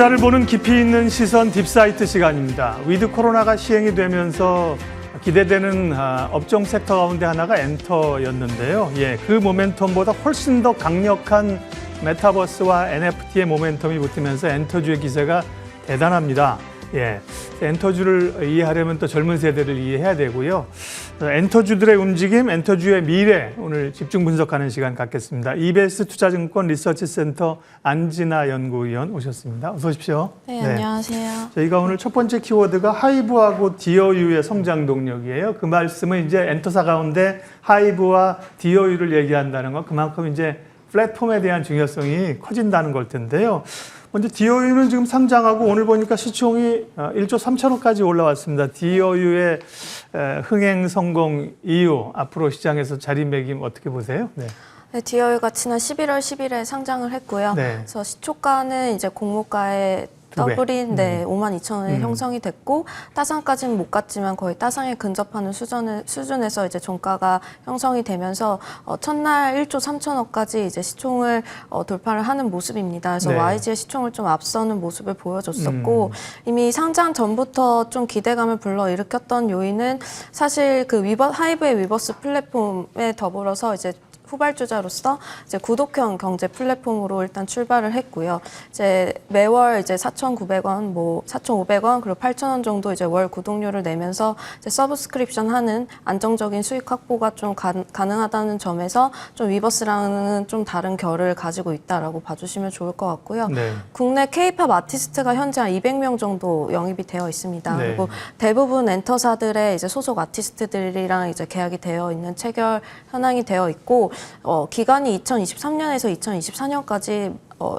투자를 보는 깊이 있는 시선 딥사이트 시간입니다. 위드 코로나가 시행이 되면서 기대되는 업종 섹터 가운데 하나가 엔터였는데요. 그 모멘텀보다 훨씬 더 강력한 메타버스와 NFT의 모멘텀이 붙으면서 엔터주의 기세가 대단합니다. 엔터주를 이해하려면 또 젊은 세대를 이해해야 되고요. 엔터주들의 움직임, 엔터주의 미래 오늘 집중 분석하는 시간 갖겠습니다. EBS 투자증권 리서치센터 안진아 연구위원 오셨습니다. 어서 오십시오. 네, 안녕하세요. 저희가 오늘 첫 번째 키워드가 하이브하고 DOU의 성장 동력이에요. 그 말씀은 이제 엔터사 가운데 하이브와 DOU를 얘기한다는 건 그만큼 이제 플랫폼에 대한 중요성이 커진다는 걸 텐데요. 먼저 DOU는 지금 상장하고 오늘 보니까 시총이 1조 3천억까지 올라왔습니다. DOU의 흥행 성공 이후 앞으로 시장에서 자리매김 어떻게 보세요? 네. 네, DOU가 지난 11월 10일에 상장을 했고요. 그래서 시초가는 이제 공모가에 더블인 52,000원에 형성이 됐고 따상까지는 못 갔지만 거의 따상에 근접하는 수준에서 이제 종가가 형성이 되면서 첫날 1조 3천억까지 이제 시총을 돌파를 하는 모습입니다. 그래서 YG의 시총을 좀 앞서는 모습을 보여줬었고 이미 상장 전부터 좀 기대감을 불러일으켰던 요인은 사실 그 하이브의 위버스 플랫폼에 더불어서 이제 후발주자로서 이제 구독형 경제 플랫폼으로 일단 출발을 했고요. 이제 매월 이제 4,900원, 4,500원 그리고 8,000원 정도 이제 월 구독료를 내면서 이제 서브스크립션 하는 안정적인 수익 확보가 좀 가능하다는 점에서 좀 위버스랑은 좀 다른 결을 가지고 있다라고 봐주시면 좋을 것 같고요. 국내 K-팝 아티스트가 현재 한 200명 정도 영입이 되어 있습니다. 그리고 대부분 엔터사들의 이제 소속 아티스트들이랑 이제 계약이 되어 있는 체결 현황이 되어 있고. 기간이 2023년에서 2024년까지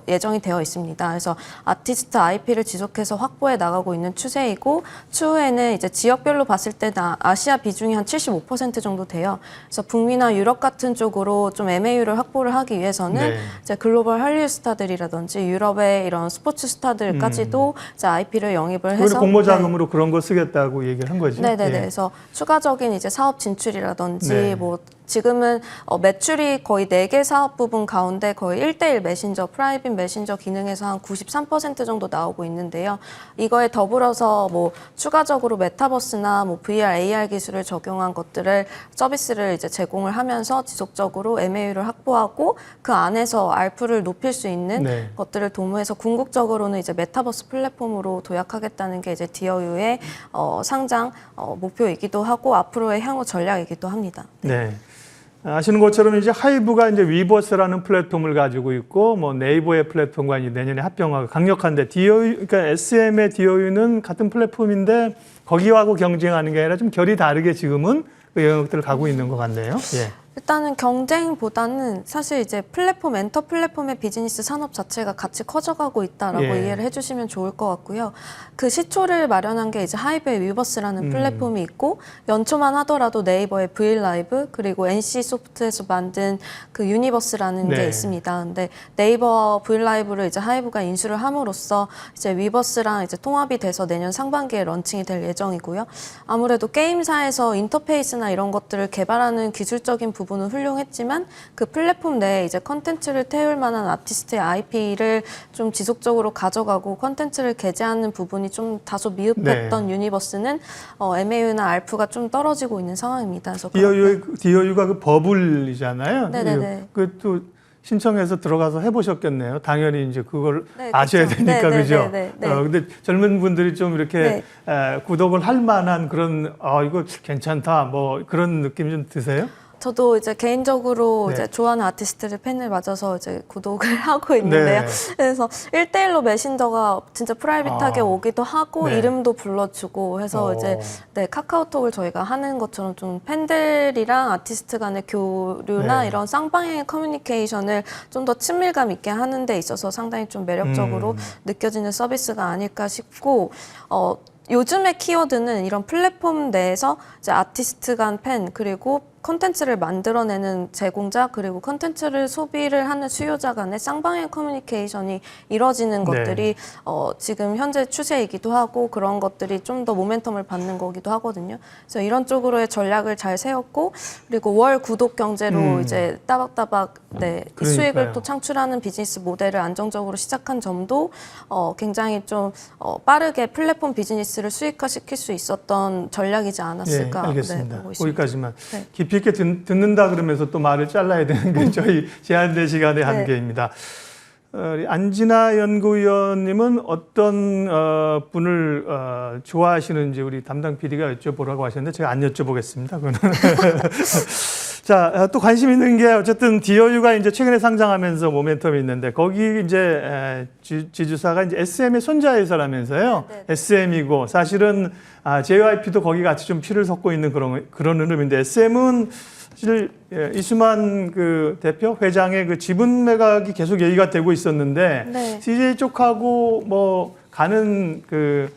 예정이 되어 있습니다. 그래서 아티스트 IP를 지속해서 확보해 나가고 있는 추세이고 추후에는 이제 지역별로 봤을 때 아시아 비중이 한 75% 정도 돼요. 그래서 북미나 유럽 같은 쪽으로 좀 MAU를 확보를 하기 위해서는 이제 글로벌 한류 스타들이라든지 유럽의 이런 스포츠 스타들까지도 이제 IP를 영입을 해서 공모 자금으로 그런 거 쓰겠다고 얘기를 한 거지. 그래서 추가적인 이제 사업 진출이라든지 지금은 매출이 거의 4개 사업 부분 가운데 거의 1대1 메신저, 프라이빗 메신저 기능에서 한 93% 정도 나오고 있는데요. 이거에 더불어서 추가적으로 메타버스나 VR, AR 기술을 적용한 것들을 서비스를 이제 제공을 하면서 지속적으로 MAU를 확보하고 그 안에서 ARPU를 높일 수 있는 것들을 도모해서 궁극적으로는 이제 메타버스 플랫폼으로 도약하겠다는 게 이제 DOU의 상장 목표이기도 하고 앞으로의 향후 전략이기도 합니다. 아시는 것처럼 이제 하이브가 이제 위버스라는 플랫폼을 가지고 있고 네이버의 플랫폼과 이제 내년에 합병하고 강력한데 그러니까 SM의 DOU는 같은 플랫폼인데 거기하고 경쟁하는 게 아니라 좀 결이 다르게 지금은 그 영역들을 가고 있는 것 같네요. 일단은 경쟁보다는 사실 이제 엔터 플랫폼의 비즈니스 산업 자체가 같이 커져가고 있다라고 이해를 해주시면 좋을 것 같고요. 그 시초를 마련한 게 이제 하이브의 위버스라는 플랫폼이 있고 연초만 하더라도 네이버의 브이라이브 그리고 NC소프트에서 만든 그 유니버스라는 게 있습니다. 근데 네이버 브이라이브를 이제 하이브가 인수를 함으로써 이제 위버스랑 이제 통합이 돼서 내년 상반기에 런칭이 될 예정이고요. 아무래도 게임사에서 인터페이스나 이런 것들을 개발하는 기술적인 부분은 훌륭했지만 그 플랫폼 내에 이제 컨텐츠를 태울 만한 아티스트의 IP를 좀 지속적으로 가져가고 컨텐츠를 게재하는 부분이 좀 다소 미흡했던 유니버스는 MAU나 ARPU가 좀 떨어지고 있는 상황입니다. 그래서 DOU가 그 버블이잖아요. 그것도 신청해서 들어가서 해보셨겠네요. 당연히 이제 그걸 아셔야 되니까 그죠? 근데 젊은 분들이 좀 이렇게 구독을 할 만한 그런 이거 괜찮다 그런 느낌 좀 드세요? 저도 이제 개인적으로 이제 좋아하는 아티스트를 팬을 맞아서 이제 구독을 하고 있는데요. 그래서 1대1로 메신저가 진짜 프라이빗하게 오기도 하고 이름도 불러주고 해서 이제 카카오톡을 저희가 하는 것처럼 좀 팬들이랑 아티스트 간의 교류나 이런 쌍방향의 커뮤니케이션을 좀 더 친밀감 있게 하는 데 있어서 상당히 좀 매력적으로 느껴지는 서비스가 아닐까 싶고 요즘의 키워드는 이런 플랫폼 내에서 이제 아티스트 간 팬 그리고 컨텐츠를 만들어내는 제공자 그리고 컨텐츠를 소비를 하는 수요자 간의 쌍방향 커뮤니케이션이 이루어지는 것들이 지금 현재 추세이기도 하고 그런 것들이 좀 더 모멘텀을 받는 거기도 하거든요. 그래서 이런 쪽으로의 전략을 잘 세웠고 그리고 월 구독 경제로 이제 따박따박 이 수익을 또 창출하는 비즈니스 모델을 안정적으로 시작한 점도 굉장히 좀 빠르게 플랫폼 비즈니스를 수익화시킬 수 있었던 전략이지 않았을까. 알겠습니다. 보고 있습니다. 거기까지만. 깊이 있게 듣는다 그러면서 또 말을 잘라야 되는 게 저희 제한된 시간의 한계입니다. 우리 안진아 연구위원님은 어떤 분을 좋아하시는지 우리 담당 PD가 여쭤보라고 하셨는데 제가 안 여쭤보겠습니다. 그거는. 자, 또 관심 있는 게 어쨌든 디어유가 이제 최근에 상장하면서 모멘텀이 있는데 거기 이제 지주사가 이제 SM의 손자회사라면서요. SM이고 사실은 JYP도 거기 같이 좀 피를 섞고 있는 그런 흐름인데 SM은 사실 이수만 그 대표 회장의 그 지분 매각이 계속 얘기가 되고 있었는데 CJ 쪽하고 뭐 가는 그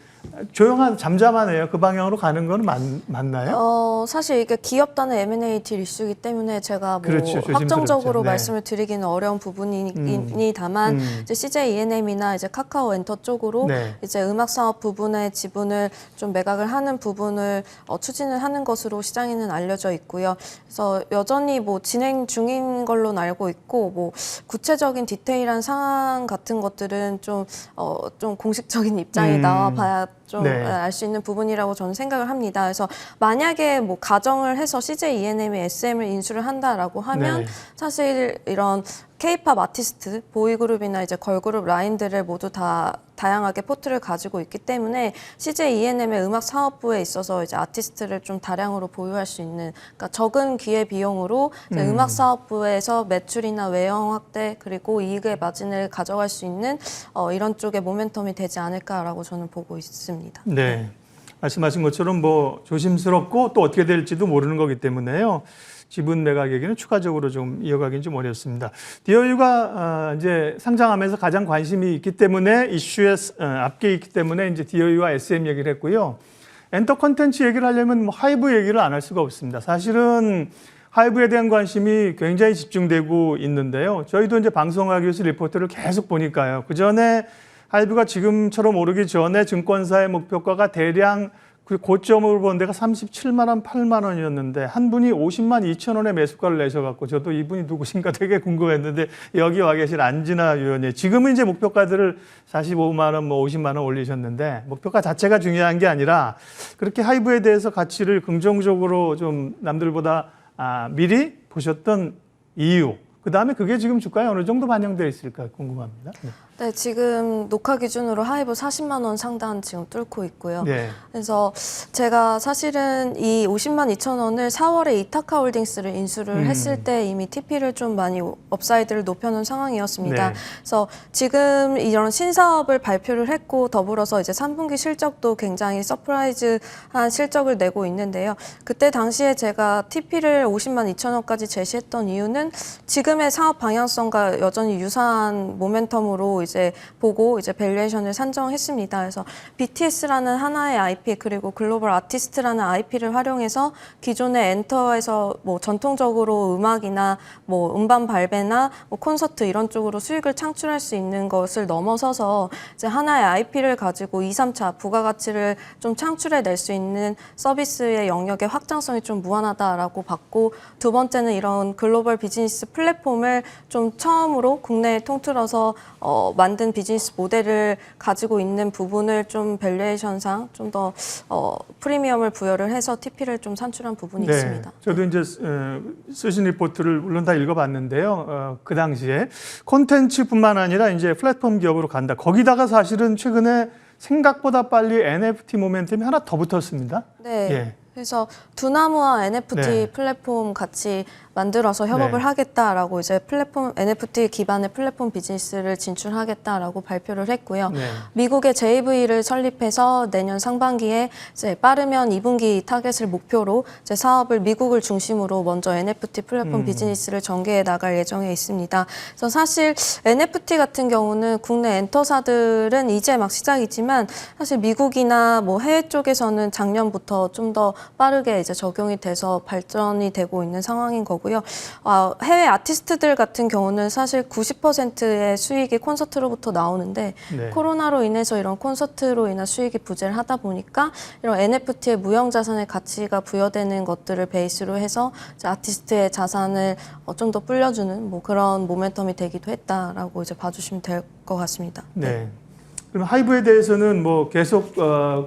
조용한 잠잠하네요. 그 방향으로 가는 건 맞나요? 사실 이게 기업 단의 M&A 딜 이슈이기 때문에 제가 뭐 확정적으로 말씀을 드리기는 어려운 부분이니 다만 이제 CJ E&M이나 이제 카카오 엔터 쪽으로 이제 음악 사업 부분의 지분을 좀 매각을 하는 부분을 추진을 하는 것으로 시장에는 알려져 있고요. 그래서 여전히 뭐 진행 중인 걸로 알고 있고 뭐 구체적인 디테일한 상황 같은 것들은 좀 공식적인 입장이 나와봐야 좀 알 수 있는 부분이라고 저는 생각을 합니다. 그래서 만약에 뭐 가정을 해서 CJ E&M이 SM을 인수를 한다라고 하면 사실 이런 K-팝 아티스트, 보이그룹이나 이제 걸그룹 라인들을 모두 다 다양하게 포트를 가지고 있기 때문에 CJ E&M의 음악 사업부에 있어서 이제 아티스트를 좀 다량으로 보유할 수 있는, 그러니까 적은 기회 비용으로 이제 음악 사업부에서 매출이나 외형 확대 그리고 이익의 마진을 가져갈 수 있는 이런 쪽의 모멘텀이 되지 않을까라고 저는 보고 있습니다. 네. 말씀하신 것처럼 뭐 조심스럽고 또 어떻게 될지도 모르는 거기 때문에요. 지분 매각 얘기는 추가적으로 좀 이어가기는 좀 어렵습니다. 디어유가 이제 상장하면서 가장 관심이 있기 때문에 이슈에 앞에 있기 때문에 이제 디어유와 SM 얘기를 했고요. 엔터 콘텐츠 얘기를 하려면 뭐 하이브 얘기를 안 할 수가 없습니다. 사실은 하이브에 대한 관심이 굉장히 집중되고 있는데요. 저희도 이제 방송하기 위해서 리포트를 계속 보니까요. 그 전에 하이브가 지금처럼 오르기 전에 증권사의 목표가가 대략 그 고점으로 본 데가 37만 원, 8만 원이었는데 한 분이 50만 2천 원의 매수가를 내셔갖고 저도 이분이 누구신가 되게 궁금했는데 여기 와 계신 안진아 위원님 지금은 이제 목표가들을 45만 원, 뭐 50만 원 올리셨는데 목표가 자체가 중요한 게 아니라 그렇게 하이브에 대해서 가치를 긍정적으로 좀 남들보다 미리 보셨던 이유, 그 다음에 그게 지금 주가에 어느 정도 반영되어 있을까 궁금합니다. 네, 지금 녹화 기준으로 하이브 40만 원 상단 지금 뚫고 있고요. 그래서 제가 사실은 이 50만 2천 원을 4월에 이타카 홀딩스를 인수를 했을 때 이미 TP를 좀 많이 업사이드를 높여놓은 상황이었습니다. 그래서 지금 이런 신사업을 발표를 했고 더불어서 이제 3분기 실적도 굉장히 서프라이즈한 실적을 내고 있는데요. 그때 당시에 제가 TP를 50만 2천 원까지 제시했던 이유는 지금의 사업 방향성과 여전히 유사한 모멘텀으로 이제 보고 이제 밸류에이션을 산정했습니다. 그래서 BTS라는 하나의 IP 그리고 글로벌 아티스트라는 IP를 활용해서 기존의 엔터에서 뭐 전통적으로 음악이나 뭐 음반 발매나 뭐 콘서트 이런 쪽으로 수익을 창출할 수 있는 것을 넘어서서 이제 하나의 IP를 가지고 2, 3차 부가가치를 좀 창출해낼 수 있는 서비스의 영역의 확장성이 좀 무한하다라고 봤고 두 번째는 이런 글로벌 비즈니스 플랫폼을 좀 처음으로 국내에 통틀어서 만든 비즈니스 모델을 가지고 있는 부분을 좀 밸류에이션상 좀 더 프리미엄을 부여를 해서 TP를 좀 산출한 부분이 있습니다. 저도 이제 쓰신 리포트를 물론 다 읽어봤는데요. 그 당시에 콘텐츠뿐만 아니라 이제 플랫폼 기업으로 간다. 거기다가 사실은 최근에 생각보다 빨리 NFT 모멘텀이 하나 더 붙었습니다. 그래서 두나무와 NFT 플랫폼 같이 만들어서 협업을 네. 하겠다라고 이제 플랫폼 NFT 기반의 플랫폼 비즈니스를 진출하겠다라고 발표를 했고요. 네. 미국의 JV를 설립해서 내년 상반기에 이제 빠르면 2분기 타겟을 목표로 이제 사업을 미국을 중심으로 먼저 NFT 플랫폼 비즈니스를 전개해 나갈 예정에 있습니다. 그래서 사실 NFT 같은 경우는 국내 엔터사들은 이제 막 시작이지만 사실 미국이나 뭐 해외 쪽에서는 작년부터 좀 더 빠르게 이제 적용이 돼서 발전이 되고 있는 상황인 거고요. 해외 아티스트들 같은 경우는 사실 90%의 수익이 콘서트로부터 나오는데 네. 코로나로 인해서 이런 콘서트로 인한 수익이 부재를 하다 보니까 이런 NFT의 무형자산의 가치가 부여되는 것들을 베이스로 해서 이제 아티스트의 자산을 좀 더 불려주는 뭐 그런 모멘텀이 되기도 했다라고 이제 봐주시면 될 것 같습니다. 네. 그럼 하이브에 대해서는 뭐 계속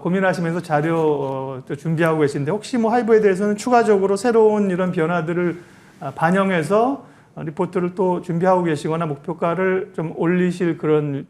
고민하시면서 자료 또 준비하고 계신데 혹시 뭐 하이브에 대해서는 추가적으로 새로운 이런 변화들을 반영해서 리포트를 또 준비하고 계시거나 목표가를 좀 올리실 그런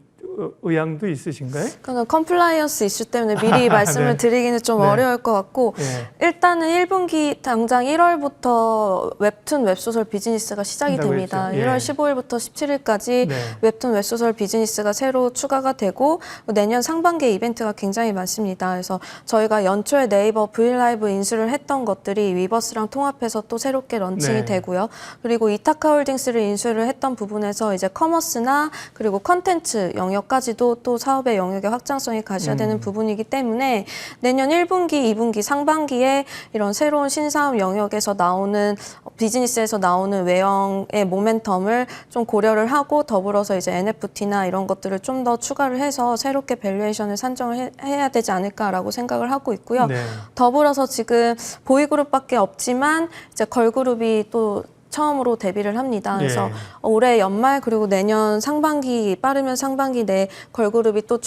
의향도 있으신가요? 그거는 컴플라이언스 이슈 때문에 미리 말씀을 네. 드리기는 좀 네. 어려울 것 같고 일단은 1분기 당장 1월부터 웹툰 웹소설 비즈니스가 시작이 됩니다. 했죠. 1월 15일부터 17일까지 네. 웹툰 웹소설 비즈니스가 새로 추가가 되고 내년 상반기에 이벤트가 굉장히 많습니다. 그래서 저희가 연초에 네이버 브이라이브 인수를 했던 것들이 위버스랑 통합해서 또 새롭게 런칭이 네. 되고요. 그리고 이타카홀딩스를 인수를 했던 부분에서 이제 커머스나 그리고 컨텐츠 영역까지도 또 사업의 영역의 확장성이 가셔야되는 부분이기 때문에 내년 1분기, 2분기, 상반기에 이런 새로운 신사업 영역에서 나오는 비즈니스에서 나오는 외형의 모멘텀을 좀 고려를 하고 더불어서 이제 NFT나 이런 것들을 좀 더 추가를 해서 새롭게 밸류에이션을 산정을 해야 되지 않을까라고 생각을 하고 있고요. 네. 더불어서 지금 보이그룹밖에 없지만 이제 걸그룹이 또 처음으로 데뷔를 합니다. 그래서 올해 연말 그리고 내년 상반기 빠르면 상반기 내 걸그룹이 또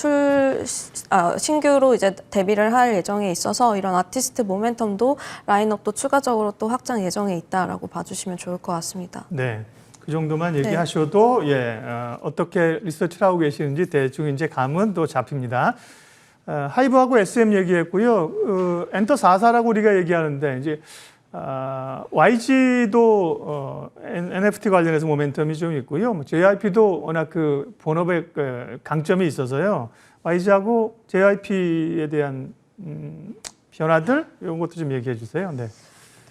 신규로 이제 데뷔를 할 예정에 있어서 이런 아티스트 모멘텀도 라인업도 추가적으로 또 확장 예정에 있다라고 봐주시면 좋을 것 같습니다. 네. 그 정도만 얘기하셔도 어떻게 리서치를 하고 계시는지 대충 이제 감은 또 잡힙니다. 하이브하고 SM 얘기했고요. 엔터 4사라고 우리가 얘기하는데 이제 YG도 NFT 관련해서 모멘텀이 좀 있고요. JYP도 워낙 그 본업의 강점이 있어서요. YG하고 JYP에 대한 변화들 이런 것도 좀 얘기해 주세요. 네.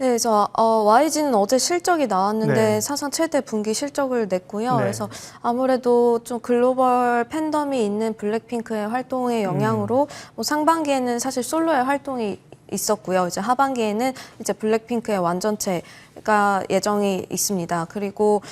네, 그래서 YG는 어제 실적이 나왔는데 네. 사상 최대 분기 실적을 냈고요. 네. 그래서 아무래도 좀 글로벌 팬덤이 있는 블랙핑크의 활동의 영향으로 뭐 상반기에는 사실 솔로의 활동이 있었고요. 이제 하반기에는 이제 블랙핑크의 완전체가 예정이 있습니다. 그리고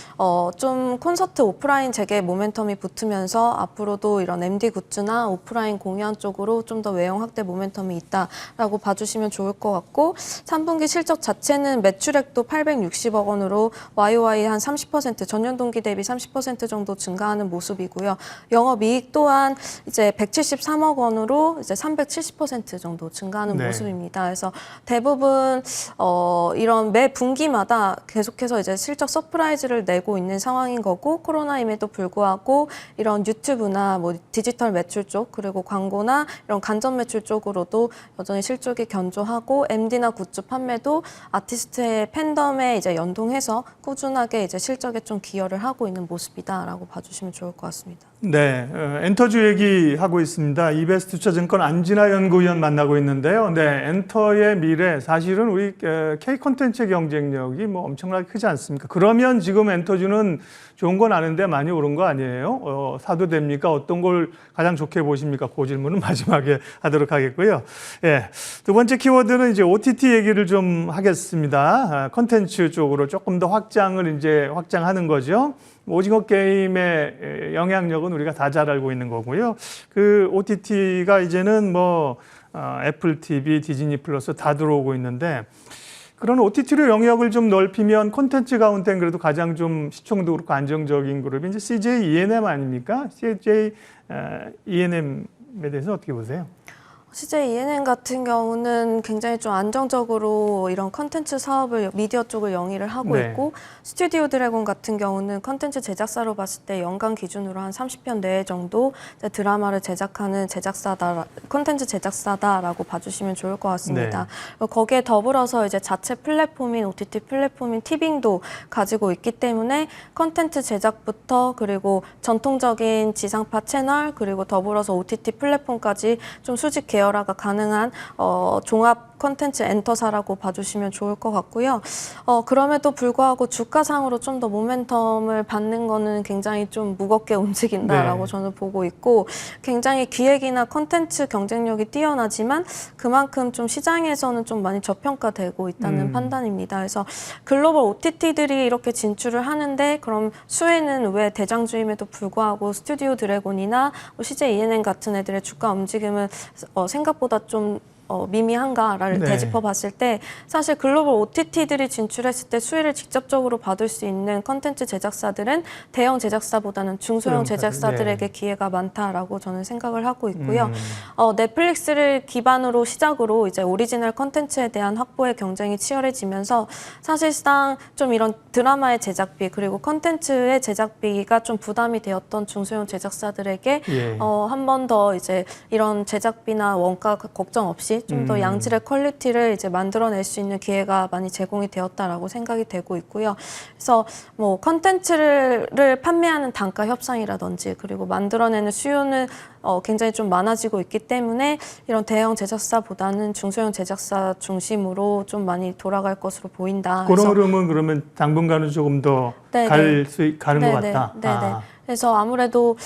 좀 콘서트 오프라인 재개 모멘텀이 붙으면서 앞으로도 이런 MD 굿즈나 오프라인 공연 쪽으로 좀 더 외형 확대 모멘텀이 있다라고 봐주시면 좋을 것 같고 3분기 실적 자체는 매출액도 860억 원으로 YOY 한 30% 전년 동기 대비 30% 정도 증가하는 모습이고요. 영업이익 또한 이제 173억 원으로 이제 370% 정도 증가하는 모습입니다. 그래서 대부분 이런 매 분기마다 계속해서 이제 실적 서프라이즈를 내고 있는 상황인 거고 코로나임에도 불구하고 이런 유튜브나 뭐 디지털 매출 쪽 그리고 광고나 이런 간접 매출 쪽으로도 여전히 실적이 견조하고 MD나 굿즈 판매도 아티스트의 팬덤에 이제 연동해서 꾸준하게 이제 실적에 좀 기여를 하고 있는 모습이다라고 봐주시면 좋을 것 같습니다. 네, 엔터주 얘기하고 있습니다. 이베스트 투자증권 안진아 연구위원 만나고 있는데요. 네, 엔터의 미래 사실은 우리 K 콘텐츠 경쟁력이 뭐 엄청나게 크지 않습니까? 그러면 지금 엔터주는 좋은 건 아는데 많이 오른 거 아니에요? 사도 됩니까? 어떤 걸 가장 좋게 보십니까? 그 질문은 마지막에 하도록 하겠고요. 예, 두 번째 키워드는 이제 OTT 얘기를 좀 하겠습니다. 콘텐츠 쪽으로 조금 더 확장하는 거죠. 오징어 게임의 영향력은 우리가 다 잘 알고 있는 거고요. 그 OTT가 이제는 뭐 애플 TV, 디즈니 플러스 다 들어오고 있는데 그런 OTT로 영역을 좀 넓히면 콘텐츠 가운데는 그래도 가장 좀 시청도 그렇고 안정적인 그룹이 이제 CJ ENM 아닙니까? CJ ENM에 대해서 어떻게 보세요? CJ ENM 같은 경우는 굉장히 좀 안정적으로 이런 컨텐츠 사업을 미디어 쪽을 영위를 하고 네. 있고, 스튜디오 드래곤 같은 경우는 컨텐츠 제작사로 봤을 때 연간 기준으로 한 30편 내외 정도 이제 드라마를 제작하는 컨텐츠 제작사다라고 봐주시면 좋을 것 같습니다. 네. 거기에 더불어서 이제 자체 플랫폼인 OTT 플랫폼인 티빙도 가지고 있기 때문에 컨텐츠 제작부터 그리고 전통적인 지상파 채널 그리고 더불어서 OTT 플랫폼까지 좀 수직 계열화가 가능한 종합 컨텐츠 엔터사라고 봐주시면 좋을 것 같고요. 그럼에도 불구하고 주가상으로 좀 더 모멘텀을 받는 거는 굉장히 좀 무겁게 움직인다라고 네. 저는 보고 있고, 굉장히 기획이나 컨텐츠 경쟁력이 뛰어나지만 그만큼 좀 시장에서는 좀 많이 저평가되고 있다는 판단입니다. 그래서 글로벌 OTT들이 이렇게 진출을 하는데 그럼 수혜는 왜 대장주임에도 불구하고 스튜디오 드래곤이나 CJ ENM 같은 애들의 주가 움직임은 생각보다 좀 미미한가를 네. 되짚어 봤을 때 사실 글로벌 OTT들이 진출했을 때 수혜를 직접적으로 받을 수 있는 컨텐츠 제작사들은 대형 제작사보다는 중소형 제작사들에게 네. 기회가 많다라고 저는 생각을 하고 있고요. 넷플릭스를 기반으로 시작으로 이제 오리지널 컨텐츠에 대한 확보의 경쟁이 치열해지면서 사실상 좀 이런 드라마의 제작비 그리고 컨텐츠의 제작비가 좀 부담이 되었던 중소형 제작사들에게 예. 한 번 더 이제 이런 제작비나 원가 걱정 없이 좀 더 양질의 퀄리티를 이제 만들어낼 수 있는 기회가 많이 제공이 되었다라고 생각이 되고 있고요. 그래서 뭐 컨텐츠를 판매하는 단가 협상이라든지 그리고 만들어내는 수요는 굉장히 좀 많아지고 있기 때문에 이런 대형 제작사보다는 중소형 제작사 중심으로 좀 많이 돌아갈 것으로 보인다. 그런 흐름은 그러면 당분간은 조금 더 가는 것 같다. 네네. 그래서 아무래도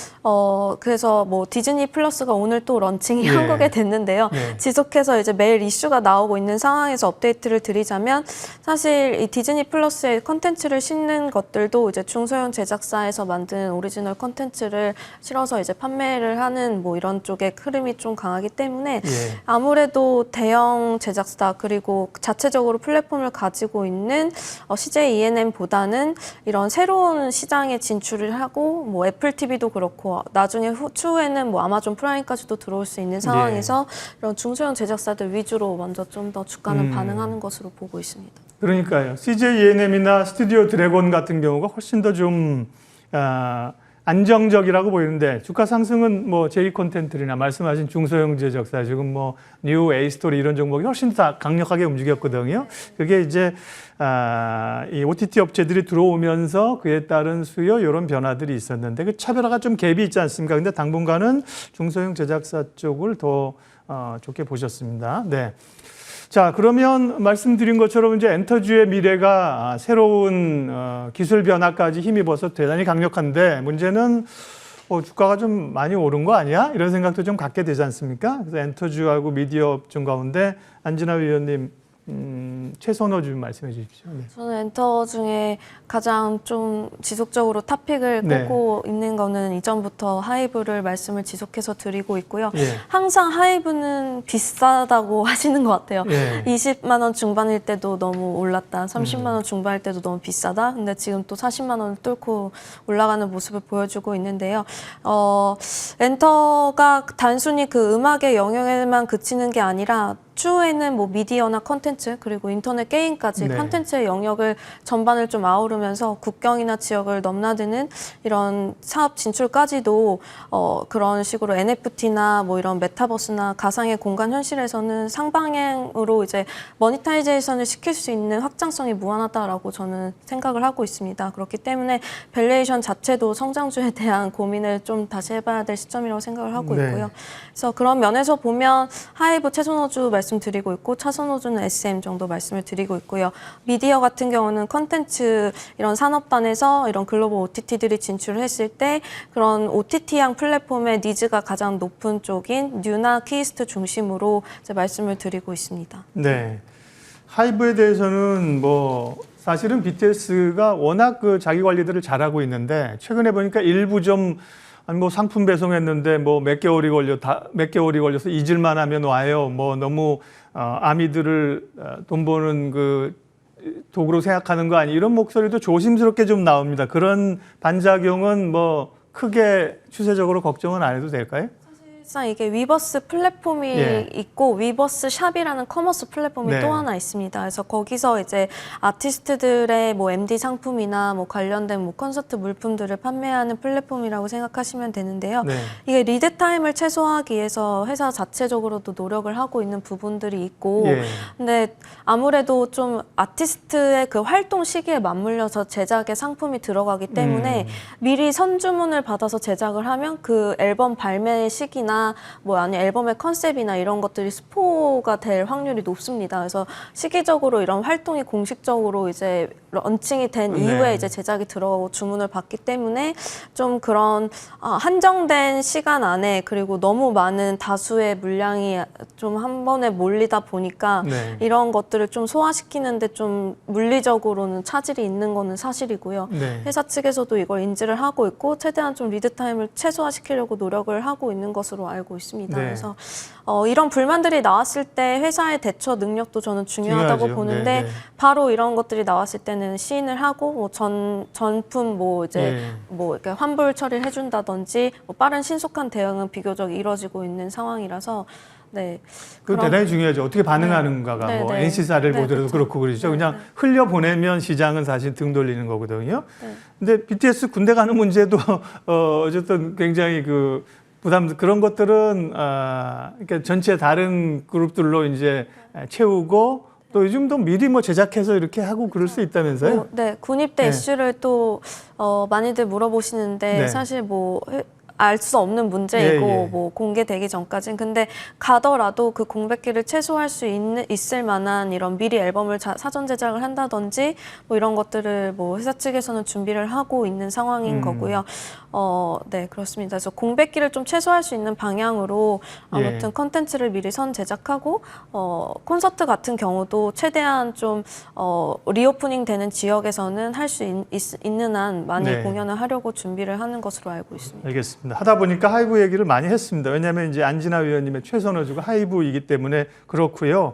그래서 뭐 디즈니 플러스가 오늘 또 런칭이 한국에 됐는데요. 지속해서 이제 매일 이슈가 나오고 있는 상황에서 업데이트를 드리자면 사실 이 디즈니 플러스의 컨텐츠를 싣는 것들도 이제 중소형 제작사에서 만든 오리지널 컨텐츠를 실어서 이제 판매를 하는 뭐 이런 쪽의 흐름이 좀 강하기 때문에 아무래도 대형 제작사 그리고 자체적으로 플랫폼을 가지고 있는 CJ ENM보다는 이런 새로운 시장에 진출을 하고 뭐 애플 TV도 그렇고 나중에 추후에는 뭐 아마존 프라임까지도 들어올 수 있는 상황에서 이런 중소형 제작사들 위주로 먼저 좀 더 주가는 반응하는 것으로 보고 있습니다. 그러니까요. CJ ENM이나 스튜디오 드래곤 같은 경우가 훨씬 더 좀 안정적이라고 보이는데 주가 상승은 뭐 제2 콘텐츠나 말씀하신 중소형 제작사 지금 뭐 뉴 A스토리 이런 종목이 훨씬 더 강력하게 움직였거든요. 그게 이제 이 OTT 업체들이 들어오면서 그에 따른 수요 이런 변화들이 있었는데 그 차별화가 좀 갭이 있지 않습니까? 근데 당분간은 중소형 제작사 쪽을 더 좋게 보셨습니다. 네. 자, 그러면 말씀드린 것처럼 이제 엔터주의 미래가 새로운 기술 변화까지 힘입어서 대단히 강력한데 문제는 주가가 좀 많이 오른 거 아니야? 이런 생각도 좀 갖게 되지 않습니까? 그래서 엔터주하고 미디어 업종 가운데 안진아 위원님 최선호 좀 말씀해 주십시오. 네. 저는 엔터 중에 가장 좀 지속적으로 탑픽을 꽂고 있는 거는 이전부터 하이브를 말씀을 지속해서 드리고 있고요. 항상 하이브는 비싸다고 하시는 것 같아요. 20만 원 중반일 때도 너무 올랐다. 30만 원 중반일 때도 너무 비싸다. 근데 지금 또 40만 원을 뚫고 올라가는 모습을 보여주고 있는데요. 엔터가 단순히 그 음악의 영역에만 그치는 게 아니라 추후에는 뭐 미디어나 컨텐츠 그리고 인터넷 게임까지 컨텐츠의 영역을 전반을 좀 아우르면서 국경이나 지역을 넘나드는 이런 사업 진출까지도 그런 식으로 NFT나 뭐 이런 메타버스나 가상의 공간 현실에서는 상방향으로 이제 모니타이제이션을 시킬 수 있는 확장성이 무한하다라고 저는 생각을 하고 있습니다. 그렇기 때문에 밸류에이션 자체도 성장주에 대한 고민을 좀 다시 해봐야 될 시점이라고 생각을 하고 있고요. 그래서 그런 면에서 보면 하이브 최선호주 말씀드리고 있고 차선호주는 SM 정도 말씀을 드리고 있고요. 미디어 같은 경우는 컨텐츠 이런 산업단에서 이런 글로벌 OTT들이 진출을 했을 때 그런 OTT형 플랫폼의 니즈가 가장 높은 쪽인 뉴나 키이스트 중심으로 이제 말씀을 드리고 있습니다. 네. 하이브에 대해서는 뭐 사실은 BTS가 워낙 그 자기 관리들을 잘하고 있는데 최근에 보니까 일부 좀 뭐 상품 배송했는데 뭐 몇 개월이 걸려서 잊을만 하면 와요. 뭐 너무 아미들을 돈 버는 그 도구로 생각하는 거 아니 이런 목소리도 조심스럽게 좀 나옵니다. 그런 반작용은 뭐 크게 추세적으로 걱정은 안 해도 될까요? 사실상 이게 위버스 플랫폼이 예. 있고 위버스 샵이라는 커머스 플랫폼이 네. 또 하나 있습니다. 그래서 거기서 이제 아티스트들의 뭐 MD 상품이나 뭐 관련된 뭐 콘서트 물품들을 판매하는 플랫폼이라고 생각하시면 되는데요. 네. 이게 리드 타임을 최소화하기 위해서 회사 자체적으로도 노력을 하고 있는 부분들이 있고, 예. 근데 아무래도 좀 아티스트의 그 활동 시기에 맞물려서 제작의 상품이 들어가기 때문에 미리 선주문을 받아서 제작을 하면 그 앨범 발매 시기나 뭐 아니 앨범의 컨셉이나 이런 것들이 스포가 될 확률이 높습니다. 그래서 시기적으로 이런 활동이 공식적으로 이제 런칭이 된 이후에 네. 이제 제작이 들어가고 주문을 받기 때문에 좀 그런 한정된 시간 안에 그리고 너무 많은 다수의 물량이 좀 한 번에 몰리다 보니까 네. 이런 것들을 좀 소화시키는데 좀 물리적으로는 차질이 있는 거는 사실이고요. 네. 회사 측에서도 이걸 인지를 하고 있고 최대한 좀 리드 타임을 최소화시키려고 노력을 하고 있는 것으로 알고 있습니다. 네. 그래서 이런 불만들이 나왔을 때 회사의 대처 능력도 저는 중요하다고 중요하죠. 보는데 네, 네. 바로 이런 것들이 나왔을 때는 시인을 하고 뭐 전품 뭐 이제 네. 뭐 이렇게 환불 처리를 해준다든지 뭐 빠른 신속한 대응은 비교적 이루어지고 있는 상황이라서 네. 그 대단히 중요하죠. 어떻게 반응하는가가 네, 뭐 네. NC사를 네, 보더라도 그렇죠. 그렇고 그러죠. 네, 그냥 네. 흘려 보내면 시장은 사실 등 돌리는 거거든요. 네. 근데 BTS 군대 가는 문제도 어쨌든 굉장히 그 부담 그런 것들은 그러니까 전체 다른 그룹들로 이제 채우고 또 요즘도 미리 뭐 제작해서 이렇게 하고 그럴 수 있다면서요? 네, 군입대 네. 이슈를 또 많이들 물어보시는데 네. 사실 뭐 알 수 없는 문제이고 예, 예. 뭐 공개되기 전까지는 근데 가더라도 그 공백기를 최소화할 수 있을 만한 이런 미리 앨범을 사전 제작을 한다든지 뭐 이런 것들을 뭐 회사 측에서는 준비를 하고 있는 상황인 거고요. 네, 그렇습니다. 그래서 공백기를 좀 최소화할 수 있는 방향으로 아무튼 예. 컨텐츠를 미리 선 제작하고 콘서트 같은 경우도 최대한 좀 리오프닝 되는 지역에서는 할 수 있는 한 많이 네. 공연을 하려고 준비를 하는 것으로 알고 있습니다. 알겠습니다. 하다 보니까 하이브 얘기를 많이 했습니다. 왜냐하면 이제 안진아 위원님의 최선호주가 하이브이기 때문에 그렇고요.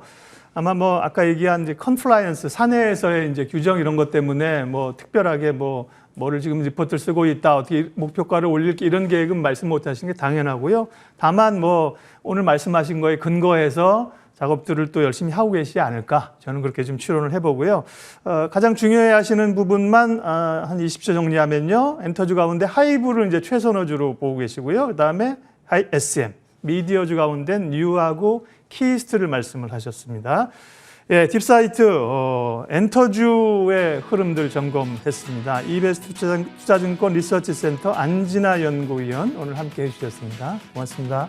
아마 뭐 아까 얘기한 이제 컨플라이언스 사내에서의 이제 규정 이런 것 때문에 뭐 특별하게 뭐를 지금 리포트를 쓰고 있다 어떻게 목표가를 올릴게 이런 계획은 말씀 못 하시는 게 당연하고요. 다만 뭐 오늘 말씀하신 거에 근거해서 작업들을 또 열심히 하고 계시지 않을까 저는 그렇게 좀 추론을 해보고요. 가장 중요해 하시는 부분만 한 20초 정리하면요. 엔터주 가운데 하이브를 이제 최선호주로 보고 계시고요. 그다음에 SM 미디어주 가운데 뉴하고 키스트를 말씀을 하셨습니다. 예, 딥사이트 엔터주의 흐름들 점검했습니다. 이베스트 투자증권 리서치센터 안진아 연구위원 오늘 함께해 주셨습니다. 고맙습니다.